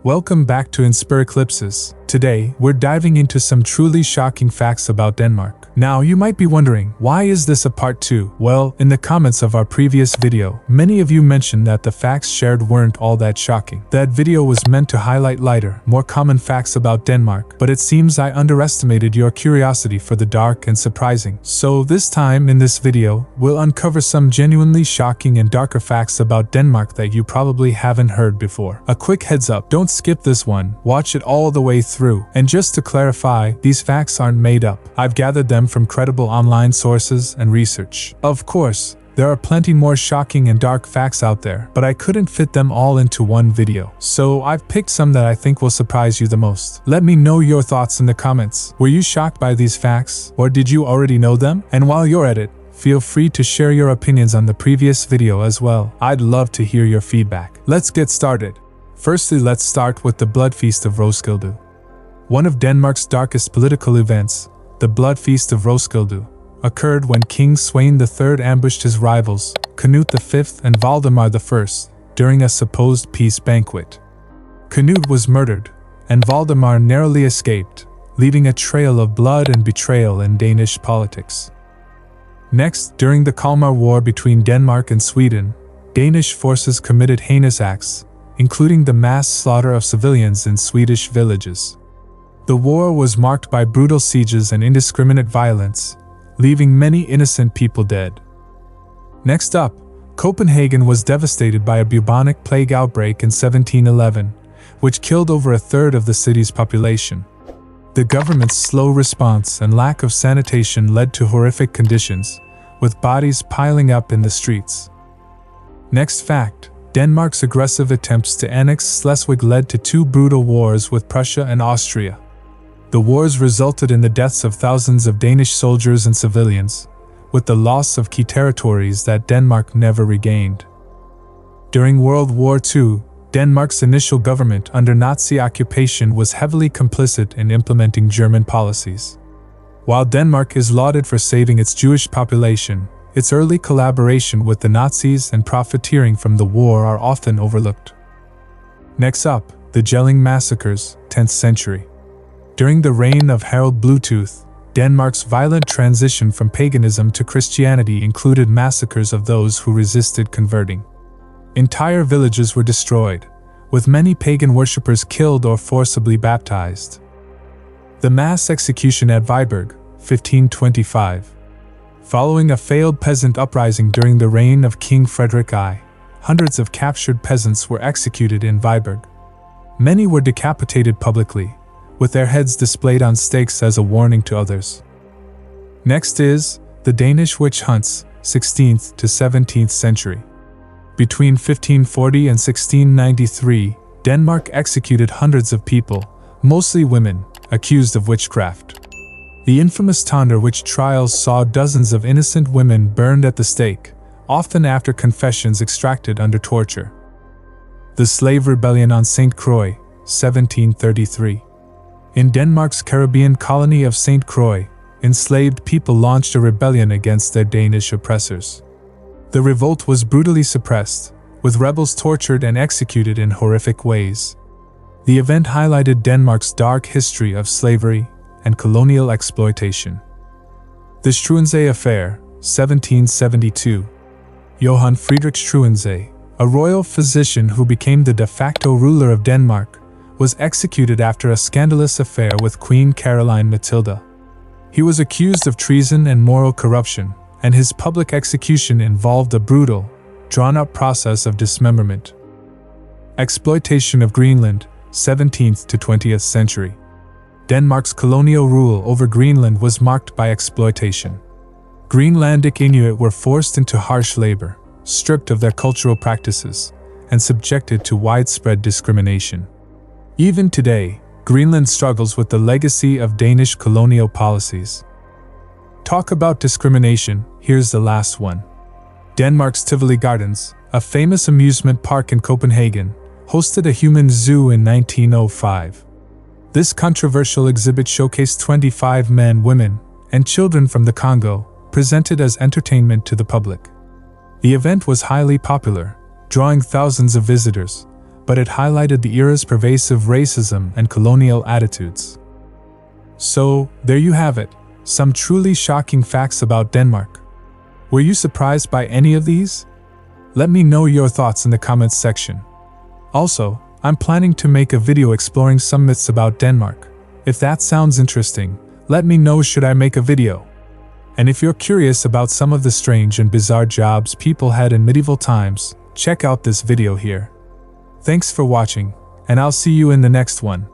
Welcome back to InspirEclipses. Today, we're diving into some truly shocking facts about Denmark. Now, you might be wondering, why is this a part 2? Well, in the comments of our previous video, many of you mentioned that the facts shared weren't all that shocking. That video was meant to highlight lighter, more common facts about Denmark, but it seems I underestimated your curiosity for the dark and surprising. So this time in this video, we'll uncover some genuinely shocking and darker facts about Denmark that you probably haven't heard before. A quick heads up, don't skip this one, watch it all the way through. And just to clarify, these facts aren't made up. I've gathered them from credible online sources and research. Of course, there are plenty more shocking and dark facts out there, but I couldn't fit them all into one video. So I've picked some that I think will surprise you the most. Let me know your thoughts in the comments. Were you shocked by these facts, or did you already know them? And while you're at it, feel free to share your opinions on the previous video as well. I'd love to hear your feedback. Let's get started. Firstly, let's start with the Bloodfeast of Roskilde. One of Denmark's darkest political events, the Bloodfeast of Roskilde, occurred when King Svein III ambushed his rivals, Canute V and Valdemar I, during a supposed peace banquet. Canute was murdered, and Valdemar narrowly escaped, leaving a trail of blood and betrayal in Danish politics. Next, during the Kalmar War between Denmark and Sweden, Danish forces committed heinous acts, including the mass slaughter of civilians in Swedish villages. The war was marked by brutal sieges and indiscriminate violence, leaving many innocent people dead. Next up, Copenhagen was devastated by a bubonic plague outbreak in 1711, which killed over a third of the city's population. The government's slow response and lack of sanitation led to horrific conditions, with bodies piling up in the streets. Next fact, Denmark's aggressive attempts to annex Schleswig led to two brutal wars with Prussia and Austria. The wars resulted in the deaths of thousands of Danish soldiers and civilians, with the loss of key territories that Denmark never regained. During World War II, Denmark's initial government under Nazi occupation was heavily complicit in implementing German policies. While Denmark is lauded for saving its Jewish population, its early collaboration with the Nazis and profiteering from the war are often overlooked. Next up, the Jelling Massacres, 10th century. During the reign of Harald Bluetooth, Denmark's violent transition from paganism to Christianity included massacres of those who resisted converting. Entire villages were destroyed, with many pagan worshippers killed or forcibly baptized. The mass execution at Viborg, 1525. Following a failed peasant uprising during the reign of King Frederick I, hundreds of captured peasants were executed in Viborg. Many were decapitated publicly, with their heads displayed on stakes as a warning to others. Next is the Danish witch hunts, 16th to 17th century. Between 1540 and 1693, Denmark executed hundreds of people, mostly women, accused of witchcraft. The infamous Tonder witch trials saw dozens of innocent women burned at the stake, often after confessions extracted under torture. The Slave Rebellion on St. Croix, 1733. In Denmark's Caribbean colony of St. Croix, enslaved people launched a rebellion against their Danish oppressors. The revolt was brutally suppressed, with rebels tortured and executed in horrific ways. The event highlighted Denmark's dark history of slavery and colonial exploitation. The Struensee Affair, 1772. Johann Friedrich Struensee, a royal physician who became the de facto ruler of Denmark, was executed after a scandalous affair with Queen Caroline Matilda. He was accused of treason and moral corruption, and his public execution involved a brutal, drawn-out process of dismemberment. Exploitation of Greenland, 17th to 20th century. Denmark's colonial rule over Greenland was marked by exploitation. Greenlandic Inuit were forced into harsh labor, stripped of their cultural practices, and subjected to widespread discrimination. Even today, Greenland struggles with the legacy of Danish colonial policies. Talk about discrimination, here's the last one. Denmark's Tivoli Gardens, a famous amusement park in Copenhagen, hosted a human zoo in 1905. This controversial exhibit showcased 25 men, women, and children from the Congo, presented as entertainment to the public. The event was highly popular, drawing thousands of visitors, but it highlighted the era's pervasive racism and colonial attitudes. So, there you have it, some truly shocking facts about Denmark. Were you surprised by any of these? Let me know your thoughts in the comments section. Also, I'm planning to make a video exploring some myths about Denmark. If that sounds interesting, let me know should I make a video. And if you're curious about some of the strange and bizarre jobs people had in medieval times, check out this video here. Thanks for watching, and I'll see you in the next one.